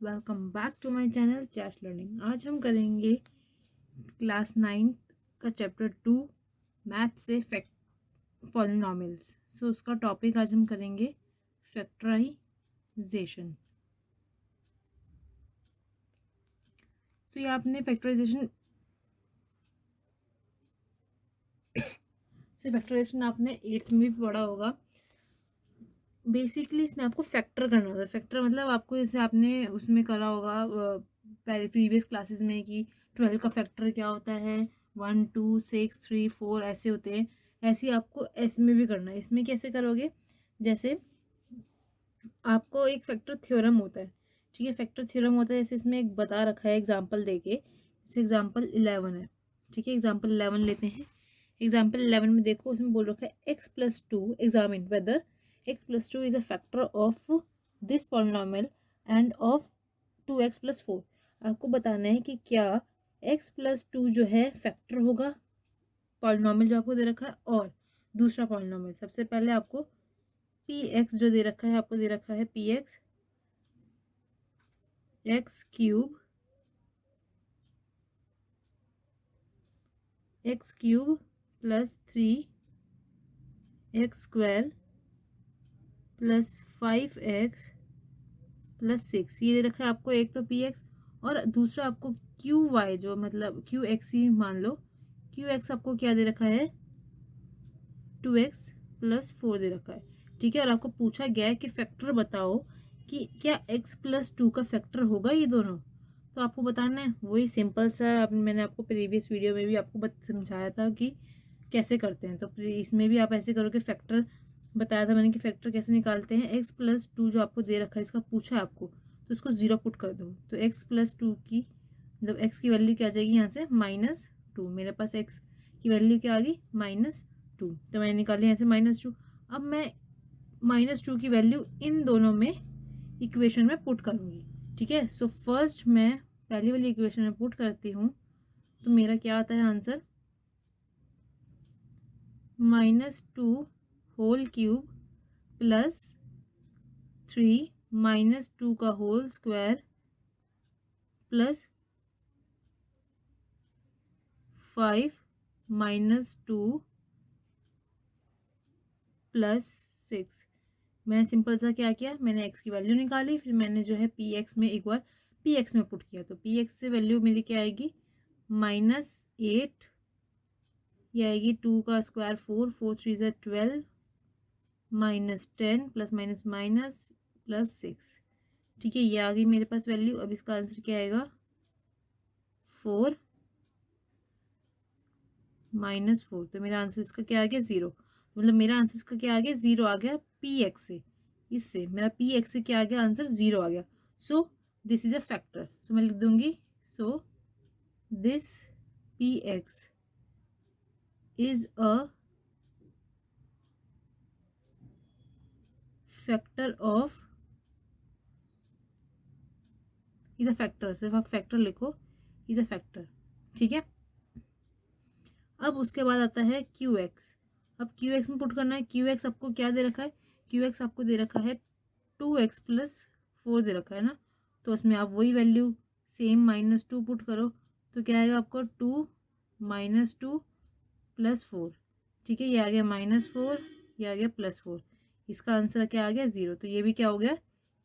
Welcome back to my channel Chash learning. आज हम करेंगे क्लास 9 का चैप्टर 2 मैथ से पॉलिनॉमियल्स। सो उसका टॉपिक आज हम करेंगे फैक्टराइजेशन। सो ये आपने फैक्टराइजेशन आपने 8th में भी पढ़ा होगा। बेसिकली इसमें आपको फैक्टर करना होता है। फैक्टर मतलब आपको जैसे आपने उसमें करा होगा प्रीवियस क्लासेस में कि 12 का फैक्टर क्या होता है, 1 2 6 3 4 ऐसे होते हैं। ऐसे ही आपको इसमें भी करना है। इसमें कैसे करोगे, जैसे आपको एक फैक्टर थ्योरम होता है, ठीक है। फैक्टर थ्योरम होता है जैसे इसमें एक बता रखा है एग्जाम्पल देके, जैसे एग्जाम्पल 11 है, ठीक है। एग्जाम्पल 11 लेते हैं। एग्जाम्पल 11 में देखो उसमें बोल रखा है x+2 examine whether x+2 is a factor of this polynomial and of 2x+4। आपको बताना है कि क्या x+2 जो है फैक्टर होगा पॉलिनॉमियल जो आपको दे रखा है, और दूसरा पॉलिनॉमियल सबसे पहले आपको px जो दे रखा है, आपको दे रखा है px x³ plus 3x² plus 5x plus 6 ये दे रखा है आपको। एक तो px और दूसरा आपको qy जो मतलब qx ही मान लो। qx आपको क्या दे रखा है, 2x प्लस 4 दे रखा है, ठीक है। और आपको पूछा गया है कि फैक्टर बताओ कि क्या x+2 का फैक्टर होगा ये दोनों। तो आपको बताना है वही सिंपल सा, मैंने आपको प्रीवियस वीडियो में भी आपको समझाया था कि कैसे करते हैं। तो इसमें भी आप ऐसे करोगे। फैक्टर बताया था मैंने कि फैक्टर कैसे निकालते हैं। x+2 जो आपको दे रखा है, इसका पूछा है आपको, तो उसको 0 पुट कर दो। तो x+2 की मतलब x की वैल्यू क्या आ जाएगी यहाँ से, -2। मेरे पास x की वैल्यू क्या आ गई, -2। तो मैंने निकाली यहाँ से -2। अब मैं -2 की वैल्यू इन दोनों में इक्वेशन में पुट करूँगी, ठीक है। सो फर्स्ट मैं पहली वाली इक्वेशन में पुट करती हूँ, तो मेरा क्या आता है आंसर, -2 होल क्यूब प्लस 3 -2 का होल स्क्वायर प्लस 5 -2 प्लस 6। मैंने सिंपल सा क्या किया, मैंने x की वैल्यू निकाली, फिर मैंने जो है px में एक बार px में पुट किया। तो px से वैल्यू मेरी क्या आएगी, -8, ये आएगी 2 का स्क्वायर 4, 4 3 ज़ा 12, -10 प्लस माइनस माइनस प्लस 6, ठीक है। ये आ गई मेरे पास वैल्यू। अब इसका आंसर क्या आएगा, 4 -4। तो मेरा आंसर इसका क्या आ गया, 0। मतलब मेरा आंसर इसका क्या आ गया, 0 आ गया px से। इससे मेरा px से क्या आ गया, आंसर 0 आ गया। So this is a factor. So मैं लिख दूंगी, so this px is a factor of, is a factor, सिर्फ आप फैक्टर लिखो, इज अ फैक्टर, ठीक है। अब उसके बाद आता है qx। अब qx में पुट करना है। qx आपको क्या दे रखा है, qx आपको दे रखा है 2x प्लस 4 दे रखा है ना। तो उसमें आप वही वैल्यू सेम -2 पुट करो, तो क्या आएगा आपको, 2 -2 प्लस 4, ठीक है। ये आ गया -4, ये आ गया +4। इसका आंसर क्या आ गया, 0। तो ये भी क्या हो गया,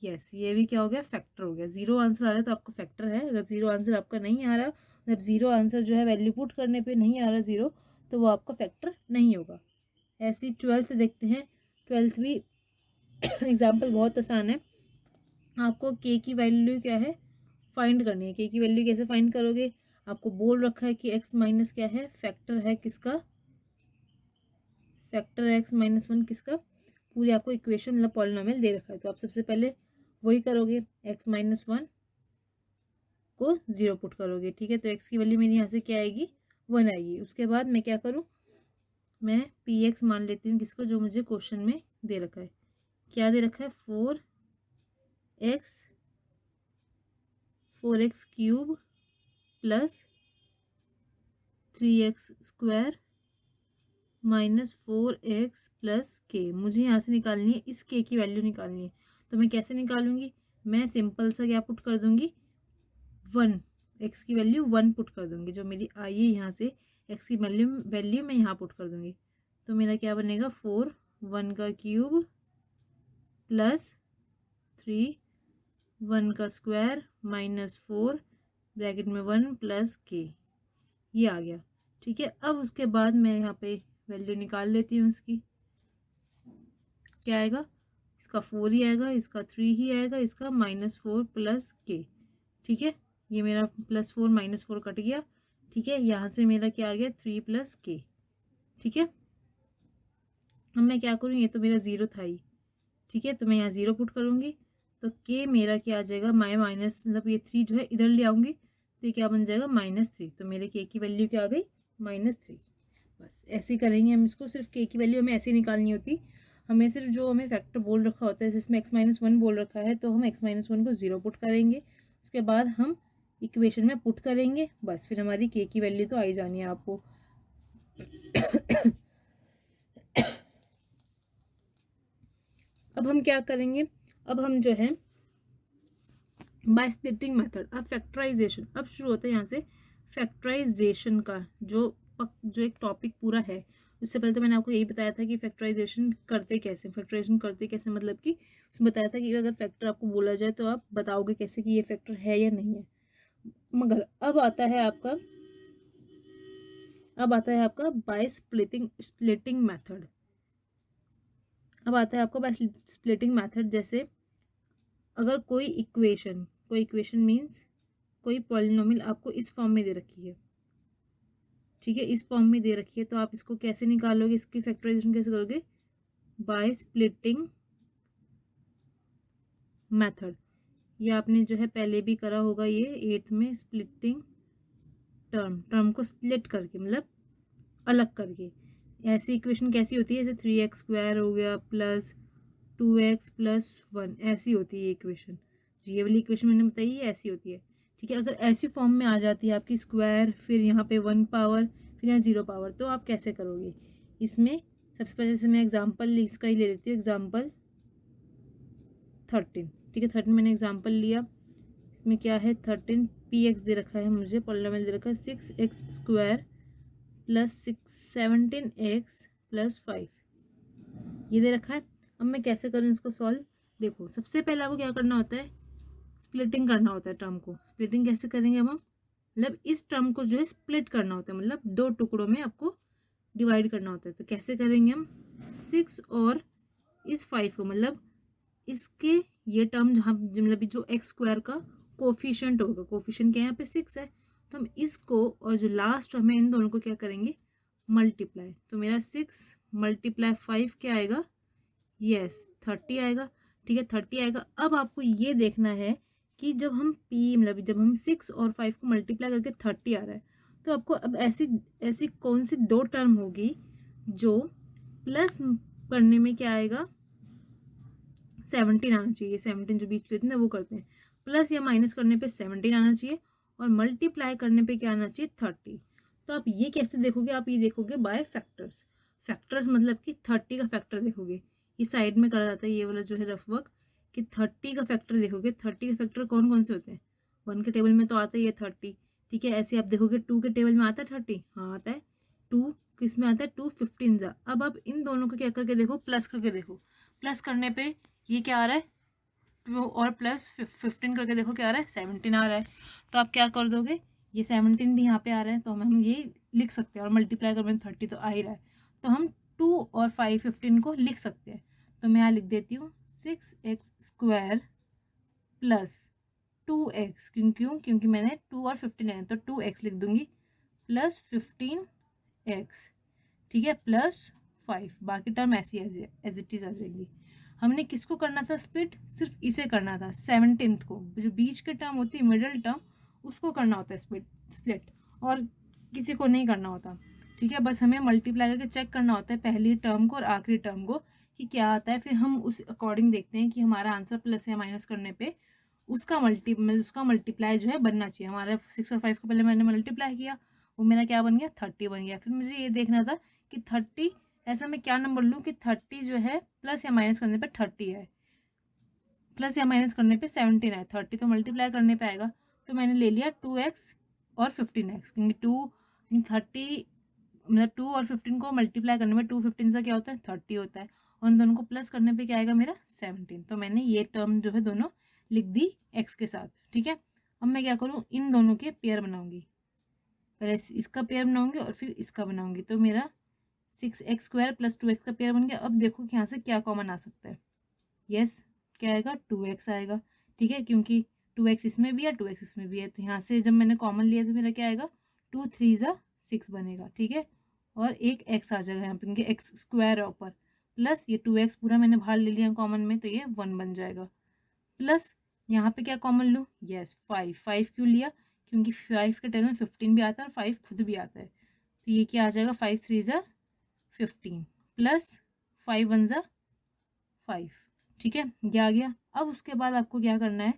यस, ये भी क्या हो गया, फैक्टर हो गया। 0 आंसर आ रहा है तो आपका फैक्टर है। अगर 0 आंसर आपका नहीं आ रहा, मतलब 0 आंसर जो है वैल्यू पुट करने पे नहीं आ रहा 0, तो वो आपका फैक्टर नहीं होगा। ऐसी 12th देखते हैं। 12th भी एग्जाम्पल बहुत आसान है। आपको k की वैल्यू क्या है, फाइंड करनी है। k की वैल्यू कैसे फाइंड करोगे, आपको बोल रखा है कि x माइनस क्या है, फैक्टर है किसका, फैक्टर x-1 किसका, पूरी आपको इक्वेशन मतलब पॉलिनॉमियल दे रखा है। तो आप सबसे पहले वही करोगे, x-1 को 0 पुट करोगे, ठीक है। तो x की वैल्यू मेरी यहाँ से क्या आएगी, 1 आएगी। उसके बाद मैं क्या करूँ, मैं px मान लेती हूँ किसको, जो मुझे क्वेश्चन में दे रखा है। क्या दे रखा है, 4x³ plus 3x² -4x plus k। मुझे यहाँ से निकालनी है, इस k की वैल्यू निकालनी है। तो मैं कैसे निकालूंगी, मैं सिंपल सा क्या पुट कर दूंगी, 1, एक्स की वैल्यू 1 पुट कर दूंगी, जो मेरी आई है यहाँ से एक्स की वैल्यू मैं यहाँ पुट कर दूंगी। तो मेरा क्या बनेगा, 4 1 का क्यूब प्लस 3 1 का स्क्वायर माइनस 4 ब्रैकेट में 1 प्लस के, ये आ गया। ठीक है, अब उसके बाद मैं यहाँ पे वैल्यू निकाल लेती हूँ इसकी। क्या आएगा, इसका 4 ही आएगा, इसका 3 ही आएगा, इसका -4 प्लस के। ठीक है, ये मेरा +4 -4 कट गया। ठीक है, यहाँ से मेरा क्या आ गया, 3 प्लस के। ठीक है, अब मैं क्या करूँ, ये तो मेरा 0 था ही। ठीक है, तो मैं यहाँ 0 पुट करूँगी, तो के मेरा क्या आ जाएगा, माइनस मतलब ये 3 जो है इधर ले आऊँगी, तो ये क्या बन जाएगा, -3। तो मेरे के की वैल्यू क्या आ गई, -3। बस ऐसे ही करेंगे हम इसको। सिर्फ के की वैल्यू हमें ऐसे ही निकालनी होती, हमें सिर्फ जो हमें फैक्टर बोल रखा होता है, जिसमें x-1 बोल रखा है, तो हम x-1 को 0 पुट करेंगे, उसके बाद हम इक्वेशन में पुट करेंगे, बस फिर हमारी के की वैल्यू तो आ ही जानी है आपको। अब हम क्या करेंगे, अब हम जो है बाय स्प्लिटिंग मेथड, अब फैक्टराइजेशन अब शुरू होता है यहाँ से। फैक्टराइजेशन का जो एक टॉपिक पूरा है, उससे पहले तो मैंने आपको यही बताया था कि फैक्टराइजेशन करते कैसे, फैक्टराइजेशन करते कैसे मतलब कि उसमें बताया था कि अगर फैक्टर आपको बोला जाए तो आप बताओगे कैसे कि ये फैक्टर है या नहीं है। मगर अब आता है आपका बाय स्प्लिटिंग मेथड। अब आता है आपका बाय स्प्लिटिंग मेथड, जैसे अगर कोई इक्वेशन मीन्स कोई पॉलिनोमियल आपको इस फॉर्म में दे रखी है। ठीक है, इस फॉर्म में दे रखी है, तो आप इसको कैसे निकालोगे, इसकी फैक्टराइजेशन कैसे करोगे, बाय स्प्लिटिंग मेथड। ये आपने जो है पहले भी करा होगा, ये 8th में, स्प्लिटिंग टर्म को स्प्लिट करके मतलब अलग करके। ऐसी इक्वेशन कैसी होती है, जैसे 3x² हो गया प्लस 2x प्लस 1, ऐसी होती है इक्वेशन। ये वाली इक्वेशन मैंने बताई है, ऐसी होती है। ठीक है, अगर ऐसी फॉर्म में आ जाती है आपकी स्क्वायर, फिर यहाँ पे 1 पावर, फिर यहाँ 0 पावर, तो आप कैसे करोगे इसमें। सबसे पहले से मैं एग्जाम्पल इसका ही ले लेती हूँ, एग्जाम्पल 13। ठीक है, 13 मैंने एग्जाम्पल लिया, इसमें क्या है, 13 px दे रखा है मुझे, पॉलिनोमियल दे रखा है 6x² प्लस 17x प्लस 5, ये दे रखा है। अब मैं कैसे करूँ इसको सॉल्व, देखो सबसे पहले आपको क्या करना होता है, स्प्लिटिंग करना होता है टर्म को। स्प्लिटिंग कैसे करेंगे हम, मतलब इस टर्म को जो है स्प्लिट करना होता है, मतलब 2 टुकड़ों में आपको डिवाइड करना होता है। तो कैसे करेंगे हम, 6 और इस 5 को, मतलब इसके ये टर्म जहाँ मतलब जो x² का कोफिशिएंट होगा, कोफिशिएंट क्या है यहाँ पे 6 है, तो हम इसको और जो लास्ट टर्म है इन दोनों को क्या करेंगे, मल्टीप्लाई। तो मेरा 6 × 5 क्या आएगा, यस 30 आएगा। ठीक है, 30 आएगा। अब आपको ये देखना है कि जब हम मतलब जब हम 6 और 5 को मल्टीप्लाई करके 30 आ रहा है, तो आपको अब ऐसी ऐसी कौन सी 2 टर्म होगी जो प्लस करने में क्या आएगा, 17 आना चाहिए। 17 जो बीच की होती है ना, वो करते हैं, प्लस या माइनस करने पे 17 आना चाहिए, और मल्टीप्लाई करने पे क्या आना चाहिए, 30। तो आप ये कैसे देखोगे, आप ये देखोगे बाय फैक्टर्स। फैक्टर्स मतलब कि 30 का फैक्टर देखोगे, इस साइड में करा जाता है ये वाला जो है रफ वर्क, कि 30 का फैक्टर देखोगे। 30 के फैक्टर कौन कौन से होते हैं, 1 के टेबल में तो आता ही है 30। ठीक है, ऐसे आप देखोगे 2 के टेबल में आता है 30, हाँ आता है। 2 किस में आता है, 2 15 जा। अब आप इन दोनों को क्या करके देखो, प्लस करके देखो। प्लस करने पे ये क्या आ रहा है, 2 और प्लस 15 करके देखो क्या आ रहा है, 17 आ रहा है। तो आप क्या कर दोगे, ये 17 भी यहाँ पे आ रहा है, तो हम ये लिख सकते हैं, और मल्टीप्लाई कर में 30 तो आ ही रहा है, तो हम 2 और 5 15 को लिख सकते हैं। तो मैं यहाँ लिख देती हूँ 6x² प्लस 2x, क्योंकि मैंने 2 और 15 लेना, तो 2x लिख दूंगी प्लस 15x। ठीक है, प्लस 5, बाकी टर्म ऐसी एज इट इज आ जाएंगी। हमने किसको करना था स्प्लिट, सिर्फ इसे करना था, 17th को, जो बीच के टर्म होती है मिडिल टर्म, उसको करना होता है स्प्लिट, और किसी को नहीं करना होता। ठीक है, बस हमें मल्टीप्लाई करके चेक करना होता है पहली टर्म को और आखिरी टर्म को कि क्या आता है, फिर हम उस अकॉर्डिंग देखते हैं कि हमारा आंसर प्लस या माइनस करने पे उसका मल्टीप्लाई जो है बनना चाहिए। हमारा 6 और 5 को पहले मैंने मल्टीप्लाई किया, वो मेरा क्या बन गया, 30 बन गया। फिर मुझे ये देखना था कि 30 ऐसा मैं क्या नंबर लूँ कि 30 जो है प्लस या माइनस करने पर 30 है। प्लस या माइनस करने पे 17 आया, 30 तो मल्टीप्लाई करने पे आएगा, तो मैंने ले लिया 2x और 15x, क्योंकि 30 मतलब 2 और 15 को मल्टीप्लाई करने में 2 15 से क्या होता है 30 होता है, और उन दोनों को प्लस करने पे क्या आएगा मेरा 17। तो मैंने ये टर्म जो है दोनों लिख दी x के साथ। ठीक है, अब मैं क्या करूँ, इन दोनों के पेयर बनाऊंगी, पहले इसका पेयर बनाऊंगी और फिर इसका बनाऊंगी, तो मेरा 6x² + 2x का पेयर बन गया। अब देखो कि यहाँ से क्या कॉमन आ सकता है, यस क्या आएगा 2x आएगा। ठीक है, क्योंकि 2x इसमें भी है 2x इसमें भी है, तो यहाँ से जब मैंने कॉमन लिया तो मेरा क्या आएगा 2 3 ज़ा 6 बनेगा। ठीक है, और एक x आ जाएगा यहाँ पे, क्योंकि x² है ऊपर, प्लस ये 2x पूरा मैंने बाहर ले लिया कॉमन में, तो ये 1 बन जाएगा। प्लस यहाँ पे क्या कॉमन लूँ, यस 5 क्यों लिया, क्योंकि 5 के टर्म में 15 भी आता है और 5 खुद भी आता है, तो ये क्या आ जाएगा 5 3 ज़ा 15 प्लस 5 1 ज़ा 5। ठीक है, ये आ गया। अब उसके बाद आपको क्या करना है,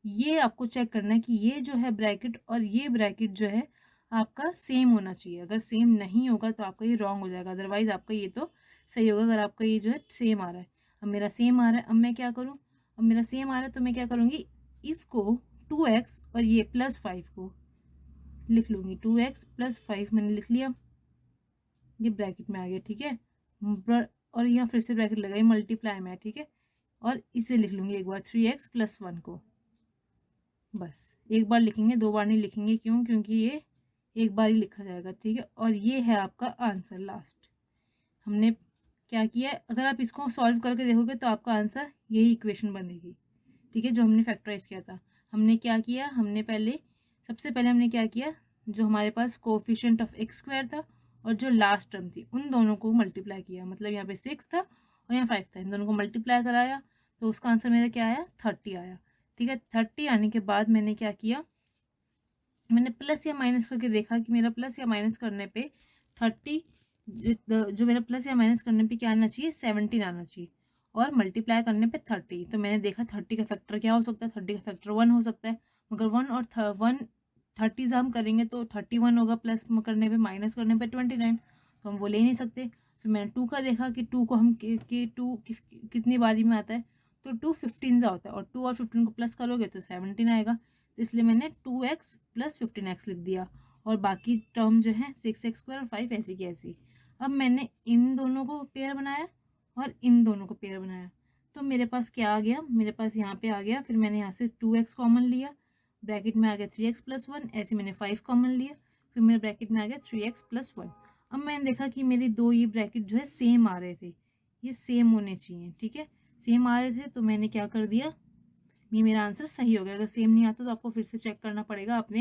ये आपको चेक करना है कि ये जो है ब्रैकेट और ये ब्रैकेट जो है आपका सेम होना चाहिए। अगर सेम नहीं होगा तो आपका ये रॉन्ग हो जाएगा, अदरवाइज आपका ये तो सही होगा अगर आपका ये जो है सेम आ रहा है। अब मेरा सेम आ रहा है, अब मैं क्या करूँ, अब मेरा सेम आ रहा है तो मैं क्या करूँगी, इसको 2x और ये +5 को लिख लूँगी, 2x + 5 मैंने लिख लिया, ये ब्रैकेट में आ गया। ठीक है, और यहाँ फिर से ब्रैकेट लगाई, मल्टीप्लाई में है। ठीक है, और इसे लिख लूँगी एक बार 3x + 1 को, बस एक बार लिखेंगे, 2 बार नहीं लिखेंगे, क्यों, क्योंकि ये एक बार ही लिखा जाएगा। ठीक है, और ये है आपका आंसर लास्ट। हमने क्या किया है, अगर आप इसको सॉल्व करके देखोगे तो आपका आंसर यही इक्वेशन बनेगी। ठीक है, जो हमने फैक्टराइज किया था, हमने क्या किया, हमने सबसे पहले हमने क्या किया, जो हमारे पास कोफिशिएंट ऑफ x² था और जो लास्ट टर्म थी उन दोनों को मल्टीप्लाई किया, मतलब यहाँ पे 6 था और यहाँ 5 था, इन दोनों को मल्टीप्लाई कराया, तो उसका आंसर मेरा क्या आया 30 आया। ठीक है, 30 आने के बाद मैंने क्या किया, मैंने प्लस या माइनस करके देखा कि मेरा प्लस या माइनस करने पे 30, जो मेरा प्लस या माइनस करने पे क्या आना चाहिए 17 आना चाहिए, और मल्टीप्लाई करने पे 30। तो मैंने देखा 30 का फैक्टर क्या हो सकता है, 30 का फैक्टर 1 हो सकता है, मगर 1 और 1 30 हम करेंगे तो 31 होगा, प्लस करने पे माइनस करने पे 29, तो हम वो ले नहीं सकते। फिर मैंने 2 का देखा कि 2 को हम कि 2 कितनी बारी में आता है, तो 2 15 सा होता है, और 2 और 15 को प्लस करोगे तो 17 आएगा, तो इसलिए मैंने 2x + 15x लिख दिया, और बाकी टर्म जो है 6x² और 5 ऐसी की ऐसी। अब मैंने इन दोनों को पेयर बनाया और इन दोनों को पेयर बनाया, तो मेरे पास क्या आ गया, मेरे पास यहाँ पे आ गया, फिर मैंने यहाँ से 2x कॉमन लिया, ब्रैकेट में आ गया 3x + 1, ऐसे मैंने 5 कॉमन लिया, फिर मेरे ब्रैकेट में आ गया 3x + 1। अब मैंने देखा कि मेरे दो ये ब्रैकेट जो है सेम आ रहे थे, ये सेम होने चाहिए। ठीक है, सेम आ रहे थे, तो मैंने क्या कर दिया, ये मेरा आंसर सही हो गया। अगर सेम नहीं आता तो आपको फिर से चेक करना पड़ेगा, आपने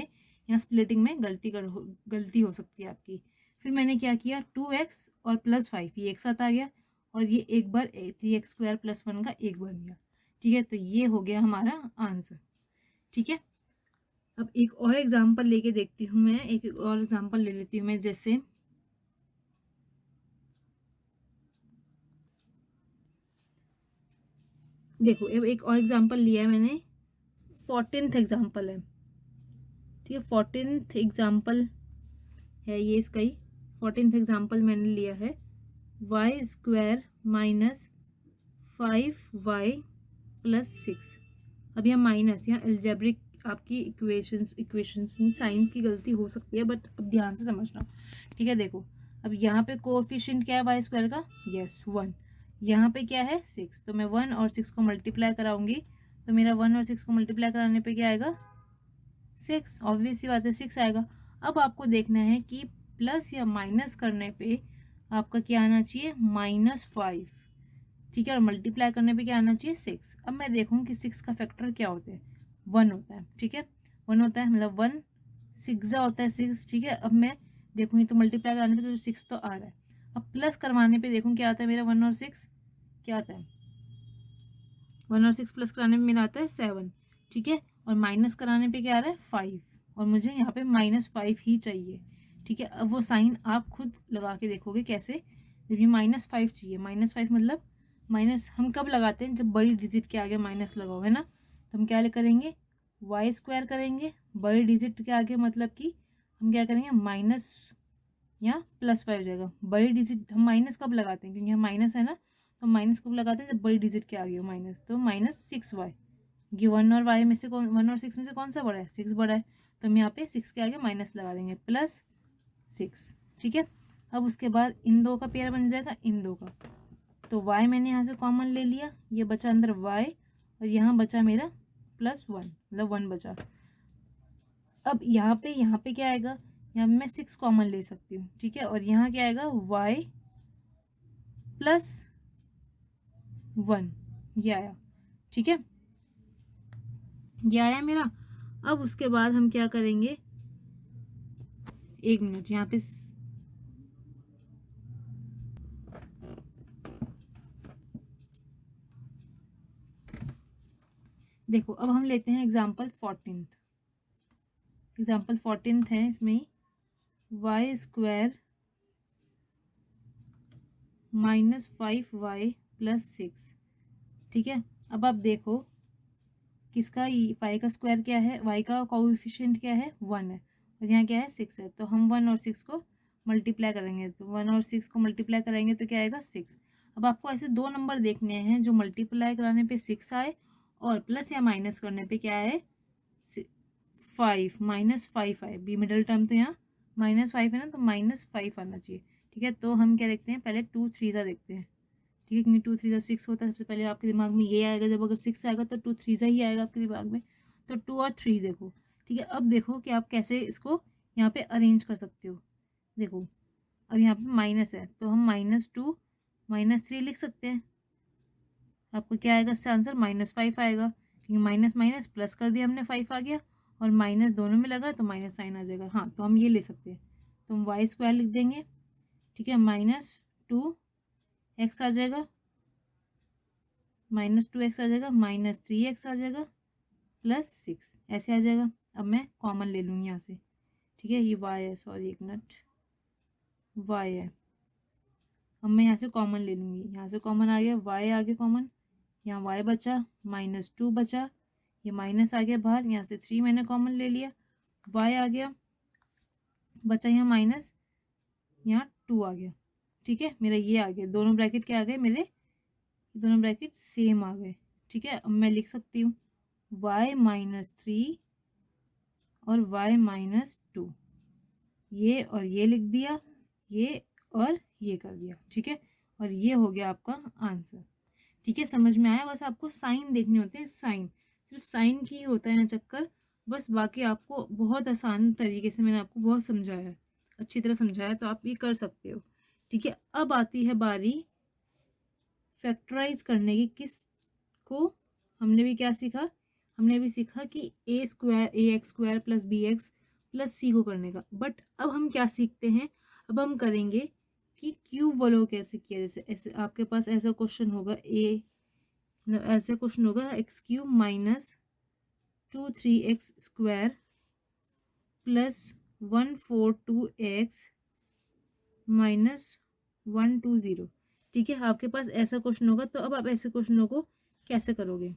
यहाँ स्प्लिटिंग में गलती हो सकती है आपकी। फिर मैंने क्या किया, 2x और +5 ये एक साथ आ गया, और ये एक बार 3x² + 1 का एक बन गया। ठीक है, तो ये हो गया हमारा आंसर। ठीक है, अब एक और एग्जाम्पल लेके देखती हूँ मैं, एक और एग्जाम्पल ले लेती हूँ मैं, जैसे देखो अब एक और एग्जाम्पल लिया है मैंने, 14th एग्जाम्पल है। ठीक है, 14th एग्जाम्पल है ये इसका ही, 14th एग्जाम्पल मैंने लिया है, y² - 5y + 6। अब यहाँ माइनस, यहाँ एल्जेब्रिक आपकी इक्वेशंस साइंस की गलती हो सकती है, बट अब ध्यान से समझना। ठीक है, देखो अब यहाँ पे कोएफिशिएंट क्या है y² का, यस 1, यहाँ पे क्या है 6, तो मैं 1 और 6 को मल्टीप्लाई कराऊंगी, तो मेरा 1 और 6 को मल्टीप्लाई कराने पे क्या आएगा 6, ऑब्वियस सी बात है 6 आएगा। अब आपको देखना है कि प्लस या माइनस करने पे आपका क्या आना चाहिए -5। ठीक है, और मल्टीप्लाई करने पे क्या आना चाहिए 6। अब मैं देखूँ कि 6 का फैक्टर क्या होता है, 1 होता है। ठीक है, 1 होता है, मतलब 1 6 होता है 6। ठीक है, अब मैं देखूँगी तो मल्टीप्लाई कराने पे तो 6 तो आ रहा है। अब प्लस करवाने पे देखूँ क्या आता है मेरा 1 और 6 क्या आता है, 1 और 6 प्लस कराने में मेरा आता है 7। ठीक है, और माइनस कराने पे क्या आ रहा है 5, और मुझे यहाँ पे -5 ही चाहिए। ठीक है, अब वो साइन आप खुद लगा के देखोगे कैसे, जब ये -5 चाहिए, -5 मतलब माइनस हम कब लगाते हैं, जब बड़ी डिजिट के आगे माइनस लगाओ, है ना, तो हम क्या करेंगे y² करेंगे बड़ी डिजिट के आगे, मतलब कि हम क्या करेंगे माइनस या +5 हो जाएगा। बड़ी डिजिट हम माइनस कब लगाते हैं, क्योंकि यहाँ माइनस है ना, तो माइनस कब लगाते हैं जब बड़ी डिजिट के आगे हो माइनस, तो -6y। कि 1 और y में से 1 और 6 में से कौन सा बड़ा है, 6 बड़ा है, तो हम यहाँ पे 6 के आगे माइनस लगा देंगे, प्लस 6। ठीक है, अब उसके बाद इन दो का पेयर बन जाएगा, इन दो का, तो y मैंने यहाँ से कॉमन ले लिया, ये बचा अंदर y, और यहाँ बचा मेरा +1, मतलब 1 बचा। अब यहाँ पे क्या आएगा, यहाँ पे मैं 6 कॉमन ले सकती हूँ। ठीक है, और यहाँ क्या आएगा, y +1, ये आया। ठीक है, ये आया मेरा। अब उसके बाद हम क्या करेंगे, 1 मिनट यहाँ पे देखो, अब हम लेते हैं एग्जाम्पल 14। एग्जाम्पल 14 है, इसमें y² -5y +6। ठीक है, अब आप देखो किसका, y का स्क्वायर क्या है, y का कोएफिशिएंट क्या है, 1 है, और यहाँ क्या है, 6 है, तो हम 1 और 6 को मल्टीप्लाई करेंगे, तो 1 और 6 को मल्टीप्लाई करेंगे तो क्या आएगा, 6। अब आपको ऐसे दो नंबर देखने हैं जो मल्टीप्लाई कराने पे 6 आए और प्लस या माइनस करने पे क्या है, 5 -5 आए। बी मिडल टर्म तो यहाँ -5 है ना, तो -5 आना चाहिए। ठीक है, तो हम क्या देखते हैं, पहले 2 3 देखते हैं। ठीक है, क्योंकि 2 3 6 होता है, सबसे पहले आपके दिमाग में ये आएगा, जब अगर 6 आएगा तो 2 3 ही आएगा आपके दिमाग में, तो 2 और 3 देखो। ठीक है, अब देखो कि आप कैसे इसको यहाँ पे अरेंज कर सकते हो। देखो, अब यहाँ पे माइनस है, तो हम -2 -3 लिख सकते हैं। आपको क्या आएगा, इससे आंसर -5 आएगा, क्योंकि माइनस माइनस प्लस कर दिया हमने, 5 आ गया, और माइनस दोनों में लगा तो माइनस साइन आ जाएगा। हाँ, तो हम ये ले सकते हैं, तो हम y² लिख देंगे। ठीक है, -2x आ जाएगा, -2x आ जाएगा, -3x आ जाएगा, +6 ऐसे आ जाएगा। अब मैं कॉमन ले लूँगी यहाँ से। ठीक है, ये y है, सॉरी एक मिनट, y है। अब मैं यहाँ से कॉमन ले लूँगी, यहाँ से कॉमन आ गया, y आगे कॉमन, यहाँ y बचा, -2 बचा, ये माइनस आ गया बाहर, यहाँ से 3 मैंने कॉमन ले लिया, y आ गया, बचा यहाँ माइनस, यहाँ 2 आ गया। ठीक है, मेरा ये आ गया, दोनों ब्रैकेट क्या आ गए मेरे, दोनों ब्रैकेट सेम आ गए। ठीक है, अब मैं लिख सकती हूँ y -3 और y -2, ये और ये लिख दिया, ये और ये कर दिया। ठीक है, और ये हो गया आपका आंसर। ठीक है, समझ में आया, बस आपको साइन देखने होते हैं, साइन, सिर्फ साइन की ही होता है ना चक्कर, बस बाकी आपको बहुत आसान तरीके से मैंने आपको बहुत समझाया है, अच्छी तरह समझाया, तो आप ये कर सकते हो। ठीक है, अब आती है बारी फैक्टराइज करने की। किस को हमने भी क्या सीखा, हमने भी सीखा कि ax² + bx + c को करने का, बट अब हम क्या सीखते हैं, अब हम करेंगे कि क्यूब वालों कैसे किया। जैसे ऐसे आपके पास ऐसा क्वेश्चन होगा, ऐसे क्वेश्चन होगा, x³ -2 3x² + 142x -120। ठीक है, आपके पास ऐसा क्वेश्चन होगा, तो अब आप ऐसे क्वेश्चनों को कैसे करोगे।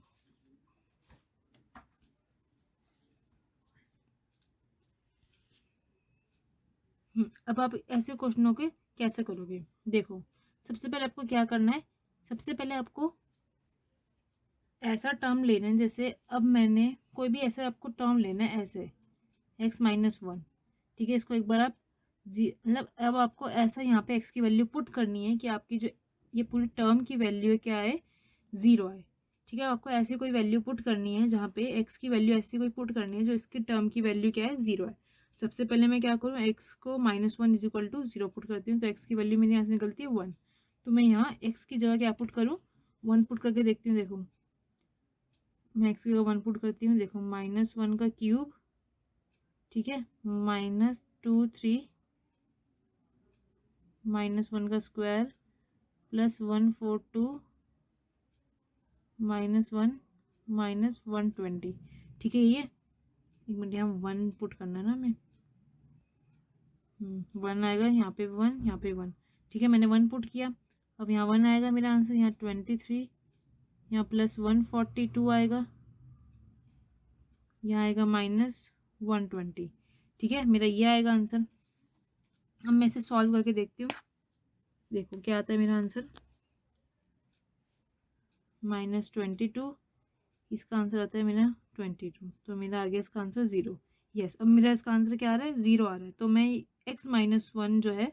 अब आप ऐसे क्वेश्चनों के कैसे करोगे, देखो, सबसे पहले आपको क्या करना है, सबसे पहले आपको ऐसा टर्म लेना है, जैसे अब मैंने कोई भी ऐसा आपको टर्म लेना है, ऐसे x-1। ठीक है, इसको एक बार आप मतलब अब आपको ऐसा यहाँ पे x की वैल्यू पुट करनी है कि आपकी जो ये पूरी टर्म की वैल्यू क्या है, 0 है। ठीक है, आपको ऐसी कोई वैल्यू पुट करनी है, जहाँ पे x की वैल्यू ऐसी कोई पुट करनी है जो इसकी टर्म की वैल्यू क्या है, 0 है। सबसे पहले मैं क्या करूँ, x को -1 = 0 पुट करती हूँ, तो x की वैल्यू मेरी यहाँ से निकलती है 1। तो मैं यहाँ x की जगह क्या पुट करूँ, 1 पुट करके देखती हूँ। देखो, मैं x की जगह 1 पुट करती हूँ, देखो -1 का क्यूब, ठीक है, -2 3 -1 का स्क्वायर + 142 -1 -120। ठीक है, ये एक मिनट, यहाँ 1 पुट करना है ना मैं, 1 आएगा, यहाँ पे 1, यहाँ पे 1। ठीक है, मैंने 1 पुट किया, अब यहाँ 1 आएगा मेरा आंसर, यहाँ 23, यहाँ +142 आएगा, यहाँ आएगा -120। ठीक है, मेरा ये आएगा आंसर। अब मैं इसे सॉल्व करके देखती हूँ, देखो क्या आता है मेरा आंसर, -22, इसका आंसर आता है मेरा 22, तो मेरा आ गया इसका आंसर 0। यस, अब मेरा इसका आंसर क्या आ रहा है, 0 आ रहा है। तो मैं x-1 जो है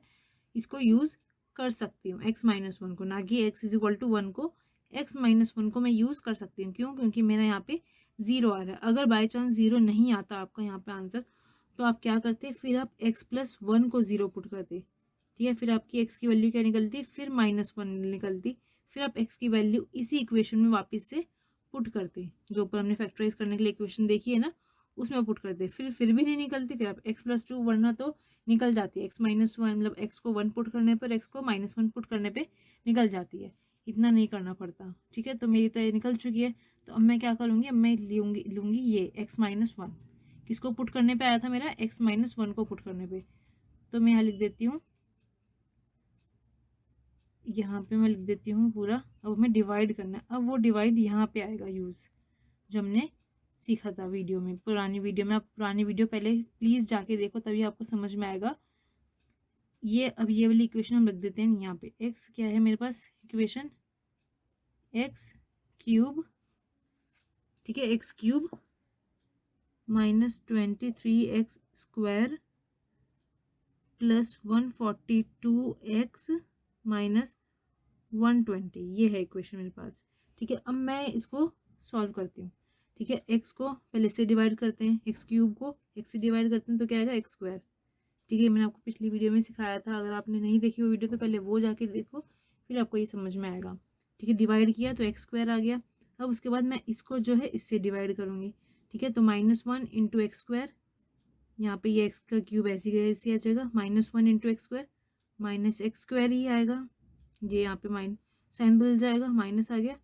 इसको यूज़ कर सकती हूँ, x-1 को, ना कि x=1 को, x-1 को मैं यूज़ कर सकती हूँ। क्यों? क्योंकि मेरा यहाँ पे 0 आ रहा है। अगर बाई चांस 0 नहीं आता आपका यहाँ पे आंसर, तो आप क्या करते हैं, फिर आप x+1 को 0 पुट करते, ठीक है। फिर आपकी x की वैल्यू क्या निकलती, फिर -1 निकलती। फिर आप x की वैल्यू इसी इक्वेशन में वापस से पुट करते, जो ऊपर हमने फैक्टराइज करने के लिए इक्वेशन देखी है ना, उसमें पुट करते। फिर भी नहीं निकलती, फिर आप x+2, वरना तो निकल जाती है। x-1 मतलब x को 1 पुट करने पर, x को -1 पुट करने पे निकल जाती है। इतना नहीं करना पड़ता, ठीक है। तो मेरी तो ये निकल चुकी है। तो अब मैं क्या करूँगी, अब मैं लूँगी ये x-1, किसको पुट करने पे आया था मेरा, x-1 को पुट करने पे। तो मैं यहाँ लिख देती हूँ, यहाँ पे मैं लिख देती हूँ पूरा। अब हमें डिवाइड करना है। अब वो डिवाइड यहाँ पे आएगा यूज़, जो हमने सीखा था वीडियो में, पुरानी वीडियो में। आप पुरानी वीडियो पहले प्लीज़ जाके देखो, तभी आपको समझ में आएगा। ये अब ये वाली इक्वेशन हम रख देते हैं यहाँ पे। x क्या है मेरे पास इक्वेशन, x³ ठीक है, x³ -23x² + 142x -120, ये है इक्वेशन मेरे पास, ठीक है। अब मैं इसको सॉल्व करती हूँ, ठीक है। x को पहले से डिवाइड करते हैं, x³ को x से डिवाइड करते हैं, तो क्या आएगा, x², ठीक है। मैंने आपको पिछली वीडियो में सिखाया था, अगर आपने नहीं देखी वो वीडियो तो पहले वो जाके देखो, फिर आपको ये समझ में आएगा, ठीक है। डिवाइड किया तो x² आ गया। अब उसके बाद मैं इसको जो है इससे डिवाइड करूँगी, ठीक है। तो -1 × x², यहाँ पे ये x का क्यूब ऐसी ऐसे आ जाएगा, -1 × x² -x² ही आएगा। ये यहाँ पे माइन साइन बदल जाएगा, माइनस आ गया,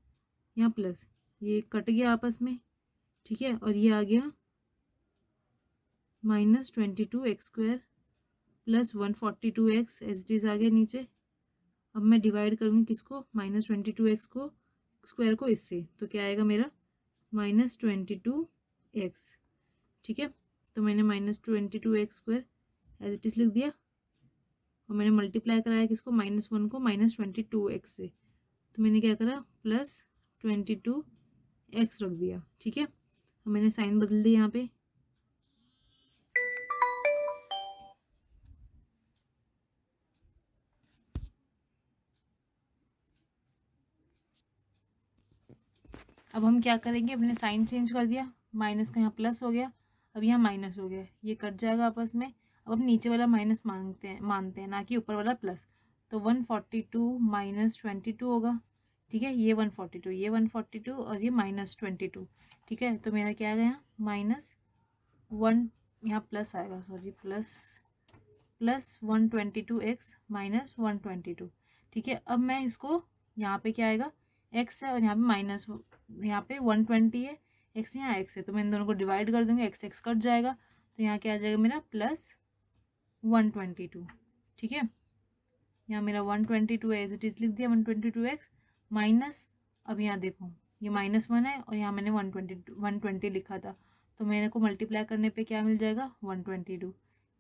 यहाँ प्लस, ये कट गया आपस में, ठीक है। और ये आ गया -22x² + 142x, as it is आ गया नीचे। अब मैं डिवाइड करूँगी किसको, -22x को, स्क्वायर को इससे, तो क्या आएगा मेरा, -22x, ठीक है। तो मैंने -22x² एज इट इज़ लिख दिया, और मैंने मल्टीप्लाई कराया किसको, -1 को -22x से, तो मैंने क्या करा, +22x रख दिया, ठीक है। अब मैंने साइन बदल दी यहाँ पे, अब हम क्या करेंगे, अपने साइन चेंज कर दिया, माइनस का यहाँ प्लस हो गया, अब यहाँ माइनस हो गया, ये कट जाएगा आपस में। अब हम नीचे वाला माइनस मानते हैं ना कि ऊपर वाला प्लस। तो 142 - 22 होगा, ठीक है। ये 142, ये 142 और ये -22, ठीक है। तो मेरा क्या आ गया, -1, यहाँ प्लस आएगा, सॉरी, प्लस 122x -122, ठीक है। अब मैं इसको, यहाँ पे क्या आएगा, x है और यहाँ पे माइनस, यहाँ पे 120 है, x यहाँ x है, तो मैं इन दोनों को डिवाइड कर दूंगी, x कट जाएगा, तो यहाँ क्या आ जाएगा मेरा, +122, ठीक है। यहाँ मेरा 122 एज इट इज़ लिख दिया, 122x माइनस, अब यहाँ देखो ये -1 है और यहाँ मैंने 120 लिखा था, तो मेरे को मल्टीप्लाई करने पे क्या मिल जाएगा, 122।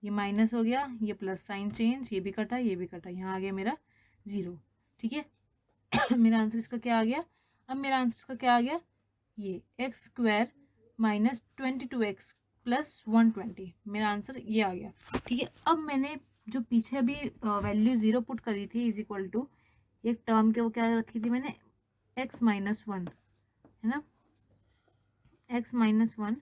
ये माइनस हो गया, ये प्लस साइन चेंज, ये भी कटा, ये भी कटा, यहाँ आ गया मेरा 0, ठीक है। मेरा आंसर इसका क्या आ गया, अब मेरा आंसर इसका क्या आ गया, ये x² -22x + 120, मेरा आंसर ये आ गया, ठीक है। अब मैंने जो पीछे अभी वैल्यू 0 पुट करी थी, इज इक्वल टू एक टर्म के, वो क्या रखी थी मैंने, x-1, है ना, x-1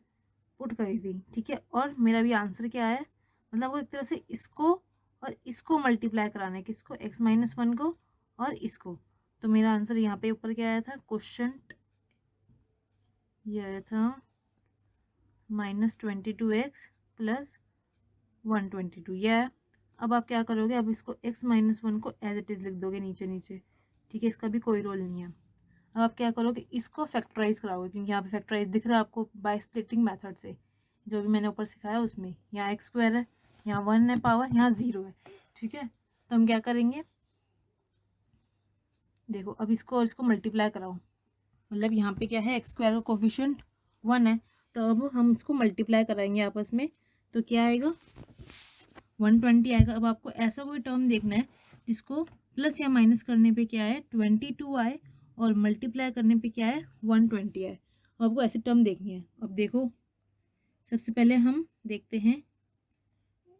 पुट करी थी, ठीक है। और मेरा भी आंसर क्या है, मतलब वो एक तरह से इसको और इसको मल्टीप्लाई कराना है, किसको, x-1 को और इसको। तो मेरा आंसर यहाँ पे ऊपर क्या आया था, क्वेश्चन ये आया था -22x + 122, ये है। अब आप क्या करोगे, अब इसको x-1 को एज इट इज़ लिख दोगे नीचे नीचे, ठीक है। इसका भी कोई रोल नहीं है। अब आप क्या करोगे, इसको फैक्टराइज कराओगे, क्योंकि यहाँ पे फैक्टराइज दिख रहा है आपको, बाय स्प्लिटिंग मेथड से, जो भी मैंने ऊपर सिखाया उसमें। यहाँ x² है, यहाँ 1 है पावर, यहाँ 0 है, ठीक है। तो हम क्या करेंगे, देखो अब इसको और इसको मल्टीप्लाई कराओ, मतलब यहाँ पे क्या है, x² का कोफिशिएंट 1 है, तो अब हम इसको मल्टीप्लाई कराएंगे आपस में, तो क्या आएगा, 120 आएगा। अब आपको ऐसा कोई टर्म देखना है जिसको प्लस या माइनस करने पे क्या है, 22 आए, और मल्टीप्लाई करने पे क्या है, 120 आए। आपको ऐसी टर्म देखनी है। अब देखो, सबसे पहले हम देखते हैं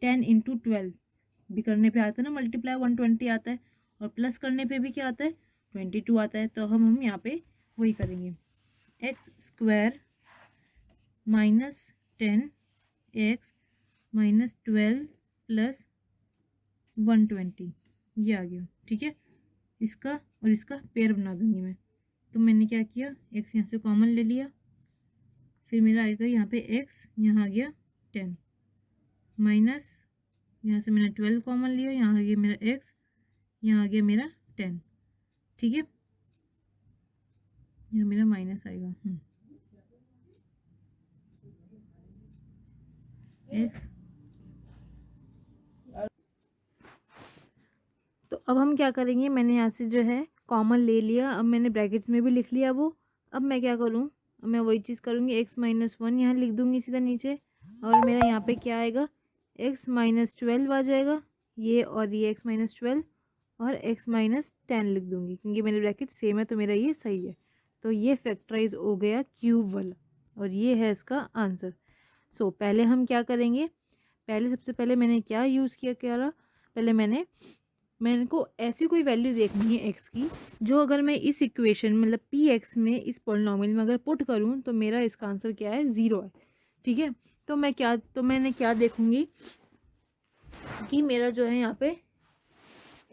10 × 12 भी करने पे आता है ना मल्टीप्लाई, 120 आता है, और प्लस करने पे भी क्या आता है, 22 आता है। तो हम यहाँ पे वही करेंगे, x² -10x -12 + 120, ये आ गया। ठीक है, इसका और इसका पेयर बना दूंगी मैं। तो मैंने क्या किया, x यहाँ से कॉमन ले लिया, फिर मेरा आएगा यहाँ पे x, यहाँ आ गया 10, माइनस यहाँ से मैंने 12 कॉमन लिया, यहाँ आ गया मेरा x, यहाँ आ गया मेरा 10। ठीक है, यहाँ मेरा माइनस आएगा x। तो अब हम क्या करेंगे, मैंने यहाँ से जो है कॉमन ले लिया, अब मैंने ब्रैकेट्स में भी लिख लिया वो। अब मैं क्या करूँ, अब मैं वही चीज़ करूँगी, x - 1 यहाँ लिख दूँगी सीधा नीचे, और मेरा यहाँ पे क्या आएगा, x - 12 आ जाएगा ये, और ये x - 12 और x - 10 लिख दूँगी, क्योंकि मेरे ब्रैकेट सेम है तो मेरा ये सही है। तो ये फैक्टराइज हो गया क्यूब वाला, और ये है इसका आंसर। सो पहले हम क्या करेंगे, सबसे पहले मैंने क्या यूज़ किया, क्या रहा, पहले मैंने को ऐसी कोई वैल्यू देखनी है x की, जो अगर मैं इस इक्वेशन मतलब px में, इस पॉलिनॉमियल में अगर पुट करूँ तो मेरा इसका आंसर क्या है, 0 है। ठीक है, तो मैंने क्या देखूँगी कि मेरा जो है यहाँ पे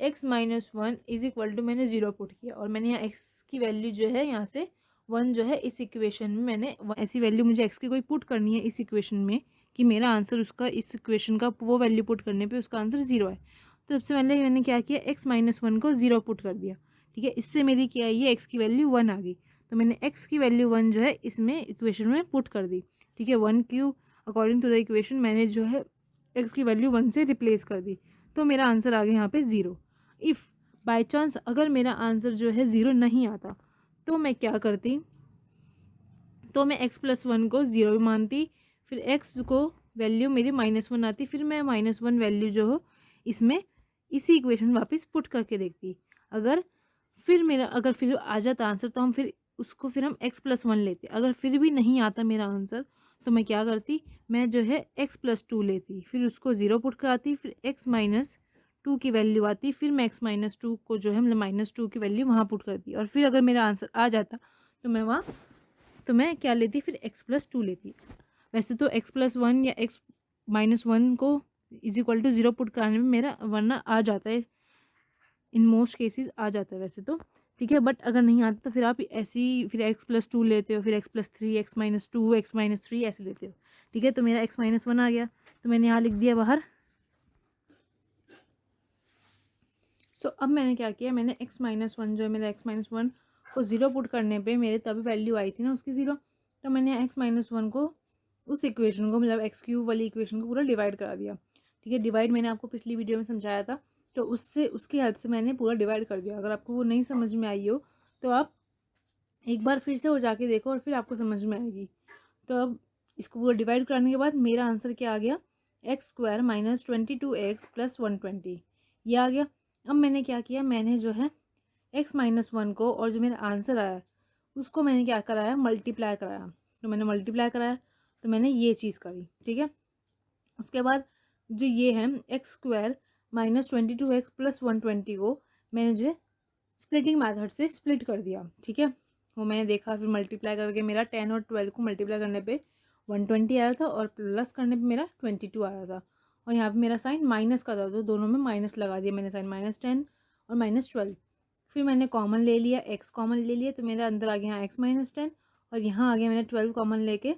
x - 1 = मैंने 0 पुट किया, और मैंने यहाँ x की वैल्यू जो है यहाँ से 1 जो है इस इक्वेशन में, मैंने ऐसी वैल्यू मुझे x की कोई पुट करनी है इस इक्वेशन में कि मेरा आंसर उसका, इस इक्वेशन का वो वैल्यू पुट करने पे उसका आंसर 0 है। तो सबसे पहले मैंने क्या किया, x - 1 को 0 पुट कर दिया। ठीक है, इससे मेरी क्या है, ये x की वैल्यू 1 आ गई, तो मैंने x की वैल्यू 1 जो है इसमें इक्वेशन में पुट कर दी। ठीक है, 1 Q according to the equation मैंने जो है x की वैल्यू 1 से रिप्लेस कर दी, तो मेरा आंसर आ गया यहाँ पे 0। इफ़ बाय चांस अगर मेरा आंसर जो है 0 नहीं आता, तो मैं क्या करती, तो मैं x + 1 को 0 मानती, फिर x को वैल्यू मेरी -1 आती, फिर मैं -1 वैल्यू जो हो इसमें इसी इक्वेशन में वापस पुट करके देखती। अगर फिर आ जाता आंसर, तो फिर हम x + 1 लेते। अगर फिर भी नहीं आता मेरा आंसर, तो मैं क्या करती, मैं जो है x + 2 लेती, फिर उसको 0 पुट कराती, फिर x - 2 की वैल्यू आती, फिर मैं x - 2 को जो है मतलब -2 की वैल्यू वहाँ पुट करती, और फिर अगर मेरा आंसर आ जाता तो मैं क्या लेती, फिर x + 2 लेती। वैसे तो x + 1 या x - 1 को = 0 पुट कराने में मेरा वरना आ जाता है, इन मोस्ट केसेस आ जाता है वैसे तो। ठीक है, बट अगर नहीं आता तो फिर आप ऐसी फिर x + 2 लेते हो, फिर x + 3, x - 2, x - 3 ऐसे लेते हो। ठीक है, तो मेरा x - 1 आ गया, तो मैंने यहाँ लिख दिया बाहर। सो अब मैंने क्या किया, मैंने x - 1 जो है मेरा x - 1 को 0 पुट करने पे मेरे तभी वैल्यू आई थी ना उसकी 0, तो मैंने x - 1 को उस इक्वेशन को मतलब x³ वाली इक्वेशन को पूरा डिवाइड करा दिया। ठीक है, डिवाइड मैंने आपको पिछली वीडियो में समझाया था, तो उसकी हेल्प से मैंने पूरा डिवाइड कर दिया। अगर आपको वो नहीं समझ में आई हो तो आप एक बार फिर से वो जाके देखो और फिर आपको समझ में आएगी। तो अब इसको पूरा डिवाइड करने के बाद मेरा आंसर क्या आ गया, x² - 22x + 120, ये आ गया। अब मैंने क्या किया, मैंने जो है x - 1 को और जो मेरा आंसर आया उसको मैंने क्या कराया, मल्टीप्लाई कराया। तो मैंने मल्टीप्लाई कराया, तो मैंने ये चीज़ करी। ठीक है, उसके बाद जो ये है x² - 22x + 120 को मैंने जो है स्प्लिटिंग मेथड से स्प्लिट कर दिया। ठीक है, वो मैंने देखा, फिर मल्टीप्लाई करके मेरा 10 और 12 को मल्टीप्लाई करने पे 120 आ रहा था, और प्लस करने पे मेरा 22 आ रहा था, और यहाँ पे मेरा साइन माइनस का था, तो दोनों में माइनस लगा दिया मैंने, साइन -10 और -12। फिर मैंने कॉमन ले लिया, x कॉमन ले लिया, तो मेरा अंदर आ गया यहाँ x - 10, और यहाँ आ गया मैंने 12 कॉमन लेके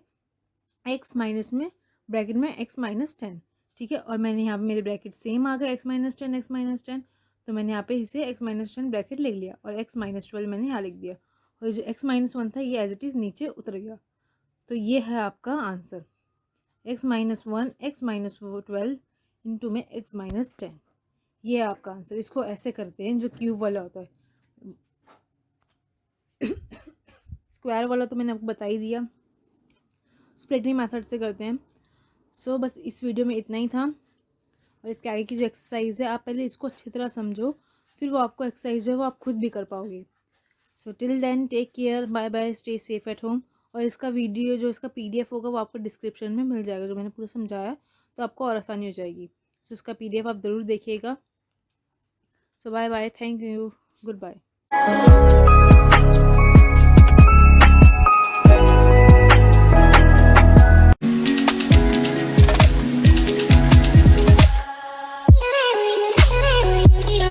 x माइनस में ब्रैकेट में x - 10। ठीक है, और मैंने यहाँ पे मेरे ब्रैकेट सेम आ गए, x - 10 x - 10, तो मैंने यहाँ पे इसे x - 10 ब्रैकेट लिख लिया, और x - 12 मैंने यहाँ लिख दिया, और जो x - 1 था ये एज इट इज़ नीचे उतर गया। तो ये है आपका आंसर, x - 1 x - 12 इंटू में x - 10, ये है आपका आंसर। इसको ऐसे करते हैं जो क्यूब वाला होता है, स्क्वायर वाला तो मैंने आपको बता ही दिया, स्प्लिटिंग मेथड से करते हैं। सो बस इस वीडियो में इतना ही था, और इसके आगे की जो एक्सरसाइज है आप पहले इसको अच्छी तरह समझो, फिर वो आपको एक्सरसाइज जो है वो आप खुद भी कर पाओगे। So till then take care, bye bye, stay safe at home. और इसका वीडियो जो इसका पीडीएफ होगा वो आपको डिस्क्रिप्शन में मिल जाएगा, जो मैंने पूरा समझाया, तो आपको और आसानी हो जाएगी। सो उसका पीडीएफ आप ज़रूर देखिएगा। So bye bye, thank you, good bye.